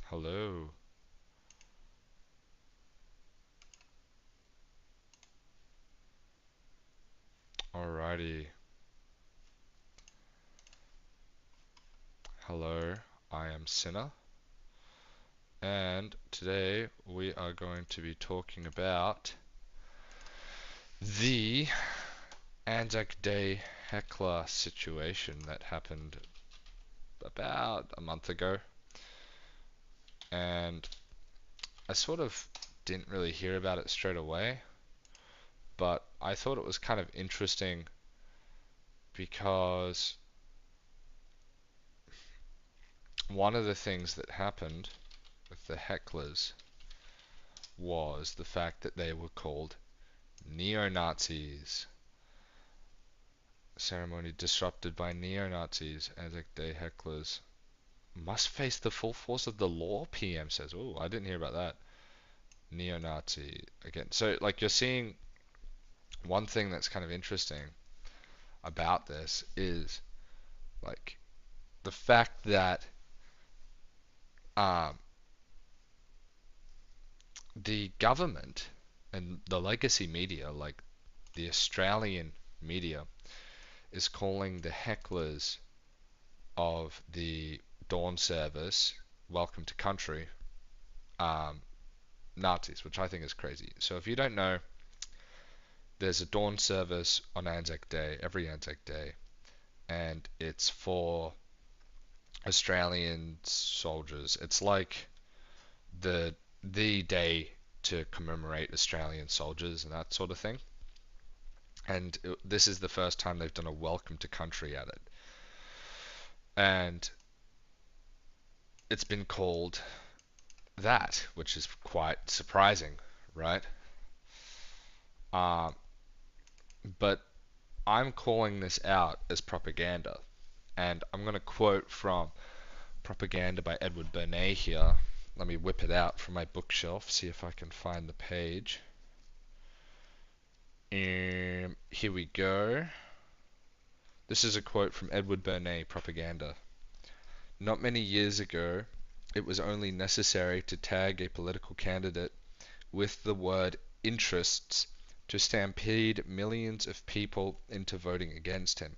Hello. Alrighty. Hello, I am Sinner, and today we are going to be talking about the Anzac Day heckler situation that happened about a month ago. And I sort of didn't really hear about it straight away, but I thought it was kind of interesting because one of the things that happened with the hecklers was the fact that they were called neo-Nazis. Ceremony disrupted by neo-Nazis. Anzac Day hecklers must face the full force of the law, PM says. Oh, I didn't hear about that. Neo-Nazi again. So, like, you're seeing one thing that's kind of interesting about this is, like, the fact that um, the government and the legacy media, like the Australian media, is calling the hecklers of the dawn service, Welcome to Country, um, Nazis, which I think is crazy. So if you don't know, there's a dawn service on Anzac Day, every Anzac Day, and it's for Australian soldiers. It's like the day to commemorate Australian soldiers and that sort of thing. And this is the first time they've done a welcome to country at it. And it's been called that, which is quite surprising, right? Um, but I'm calling this out as propaganda. And I'm going to quote from Propaganda by Edward Bernays here. Let me whip it out from my bookshelf, see if I can find the page. Here we go. This is a quote from Edward Bernays, Propaganda. Not many years ago, it was only necessary to tag a political candidate with the word interests to stampede millions of people into voting against him,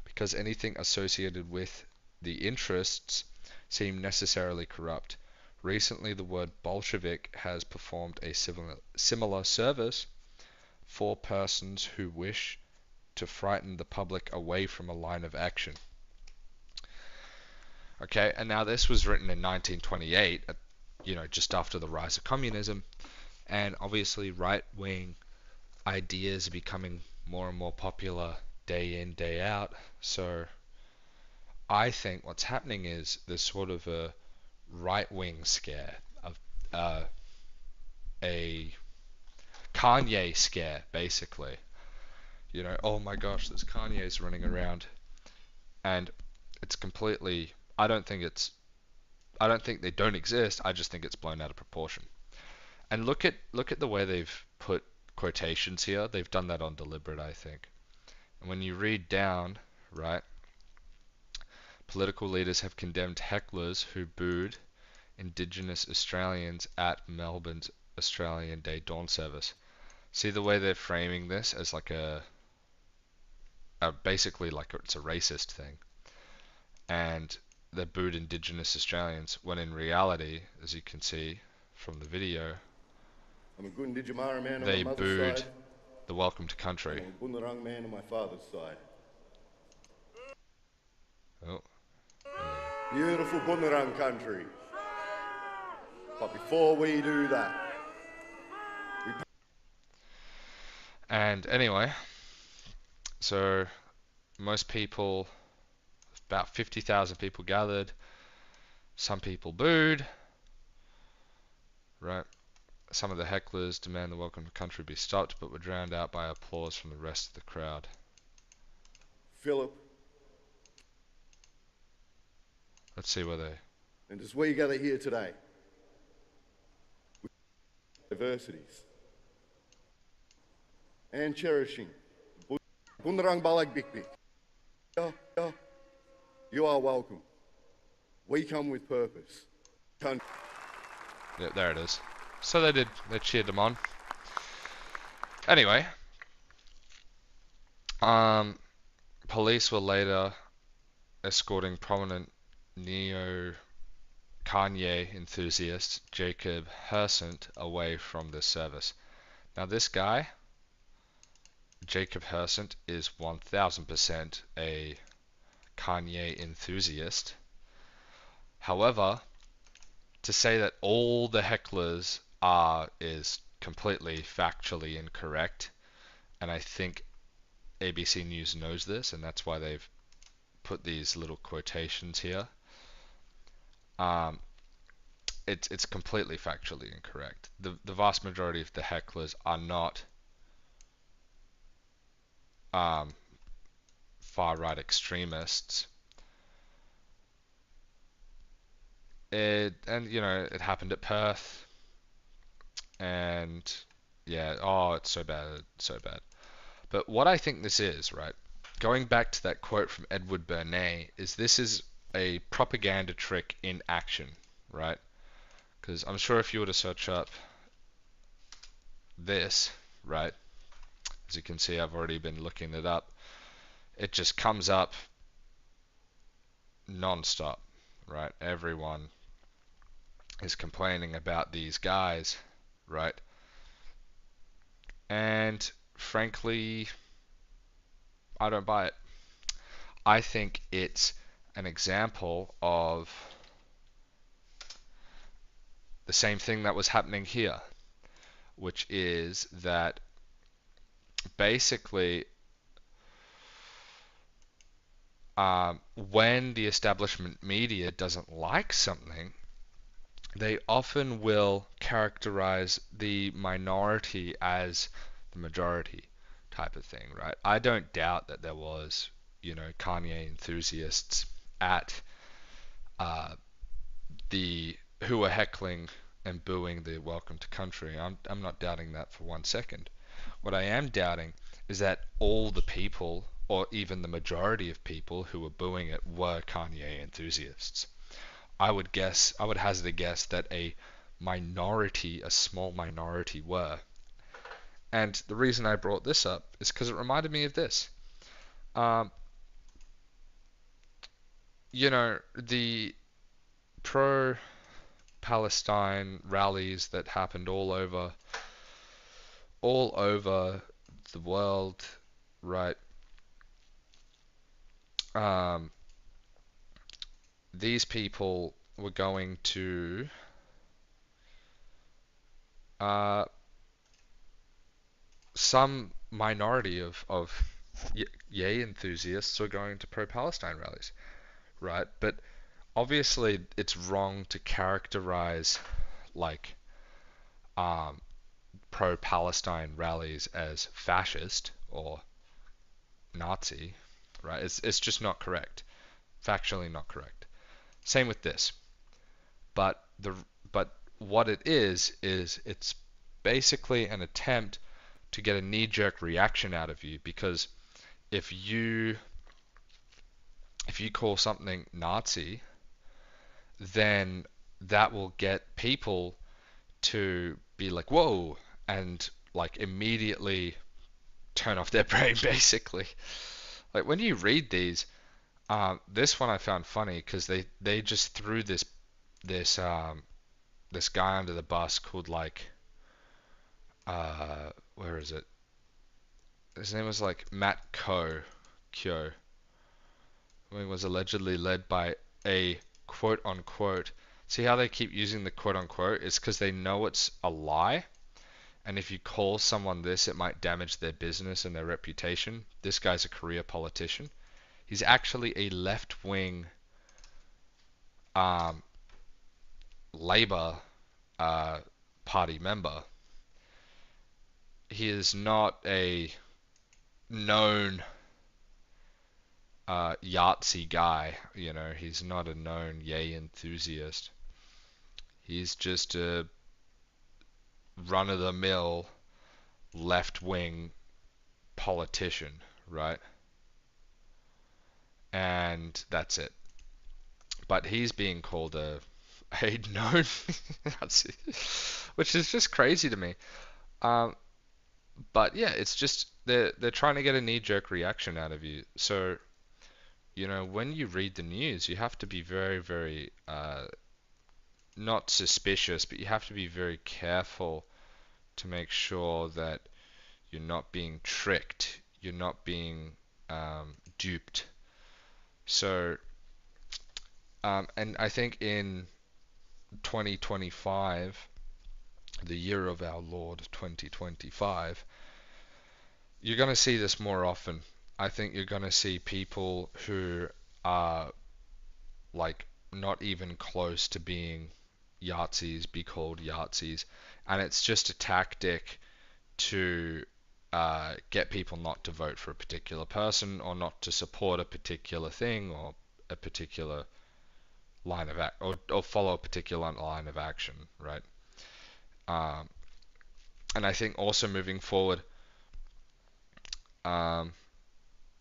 because anything associated with the interests seemed necessarily corrupt. Recently, the word Bolshevik has performed a similar service for persons who wish to frighten the public away from a line of action. Okay, and now this was written in 1928, just after the rise of communism, and obviously right-wing ideas are becoming more and more popular day in, day out. So I think what's happening is there's sort of a right-wing scare, of a Kanye scare, basically. Oh my gosh, there's Kanye's running around, and it's completely. I don't think they don't exist. I just think it's blown out of proportion. And look at the way they've put quotations here. They've done that on deliberate, I think. And when you read down, right, political leaders have condemned hecklers who booed Indigenous Australians at Melbourne's Australian Day dawn service. See the way they're framing this as like basically like it's a racist thing, and they booed Indigenous Australians when in reality, as you can see from the video, I'm a good Nijamara man on my they mother's booed side, the Welcome to and Country. I'm a Bunurong man on my father's side. Oh, Beautiful Bunurong country. But before we do that, and anyway, so most people, about 50,000 people gathered. Some people booed, right? Some of the hecklers demand the Welcome to Country be stopped, but were drowned out by applause from the rest of the crowd. Philip, Let's see where they. and as we gather here today, with diversities and cherishing Bunurong Balag Bik, you are welcome. We come with purpose. country. Yeah, there it is. So they did. They cheered them on. Anyway, um, police were later escorting prominent neo Kanye enthusiast Jacob Hersant away from this service. Now, this guy, Jacob Hersant, is 1000% a Kanye enthusiast. However, to say that all the hecklers are is completely factually incorrect, and I think ABC News knows this, and that's why they've put these little quotations here. Um, it's completely factually incorrect. The vast majority of the hecklers are not um, far right extremists. It happened at Perth, and yeah, oh, it's so bad, it's so bad. But what I think this is, right, going back to that quote from Edward Bernays, is this is a propaganda trick in action, right? Because I'm sure if you were to search up this, right, as you can see, I've already been looking it up, it just comes up non-stop, right? Everyone is complaining about these guys, right? And frankly, I don't buy it. I think it's an example of the same thing that was happening here, which is that basically when the establishment media doesn't like something, they often will characterize the minority as the majority type of thing, right? I don't doubt that there was, Kanye enthusiasts at uh, the who were heckling and booing the Welcome to Country. I'm not doubting that for 1 second. What I am doubting is that all the people, or even the majority of people who were booing it, were Kanye enthusiasts. I would hazard a guess that a small minority were. And the reason I brought this up is because it reminded me of this. Um, the pro-Palestine rallies that happened all over the world, right? Um, these people were going to uh, some minority of yay enthusiasts were going to pro-Palestine rallies, right? But obviously, it's wrong to characterize like um, pro-Palestine rallies as fascist or Nazi, right? It's just not correct, factually not correct. Same with this, but the but what it is it's basically an attempt to get a knee-jerk reaction out of you, because if you if you call something Nazi, then that will get people to be like, whoa, and like immediately turn off their brain, basically. Like when you read these, this one I found funny because they just threw this guy under the bus called like where is it? His name was like Matt Kyo, who was allegedly led by a quote unquote. See how they keep using the quote unquote? It's because they know it's a lie. And if you call someone this, it might damage their business and their reputation. This guy's a career politician. He's actually a left-wing um, Labour uh, Party member. He is not a known Yahtzee guy. He's not a known yay enthusiast. He's just a run-of-the-mill left-wing politician, right? And that's it. But he's being called a known Nazi, which is just crazy to me. Um, but yeah, it's just they're trying to get a knee-jerk reaction out of you. So, when you read the news, you have to be very, very not suspicious, but you have to be very careful to make sure that you're not being tricked, you're not being duped. So, and I think in 2025, the year of our Lord 2025, you're going to see this more often. I think you're going to see people who are like not even close to being Yahtzees be called Yahtzees, and it's just a tactic to get people not to vote for a particular person or not to support a particular thing or a particular line of act or follow a particular line of action, right? Um, and I think also moving forward, um,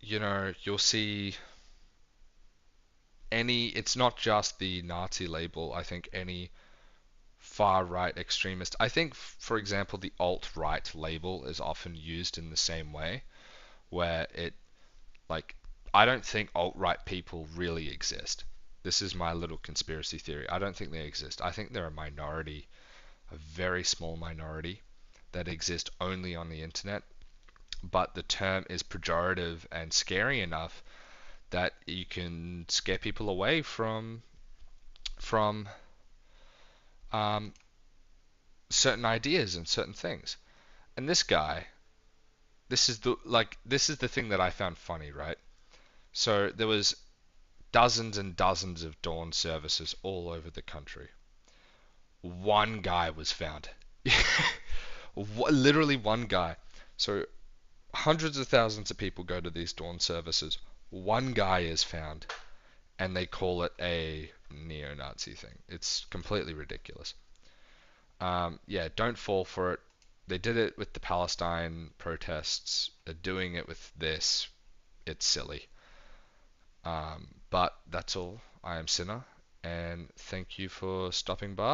you'll see it's not just the Nazi label. I think any far right extremist, I think, for example, the alt-right label is often used in the same way, where like, I don't think alt-right people really exist. This is my little conspiracy theory. I don't think they exist. I think they're a minority, a very small minority that exist only on the internet, but the term is pejorative and scary enough that you can scare people away from um, certain ideas and certain things. And this guy, this is the thing that I found funny, right? So there was dozens and dozens of dawn services all over the country. One guy was found. Literally one guy. So hundreds of thousands of people go to these dawn services. One guy is found, and they call it a neo-Nazi thing. It's completely ridiculous. Yeah, don't fall for it. They did it with the Palestine protests. They're doing it with this. It's silly. But that's all. I am Sinner, and thank you for stopping by.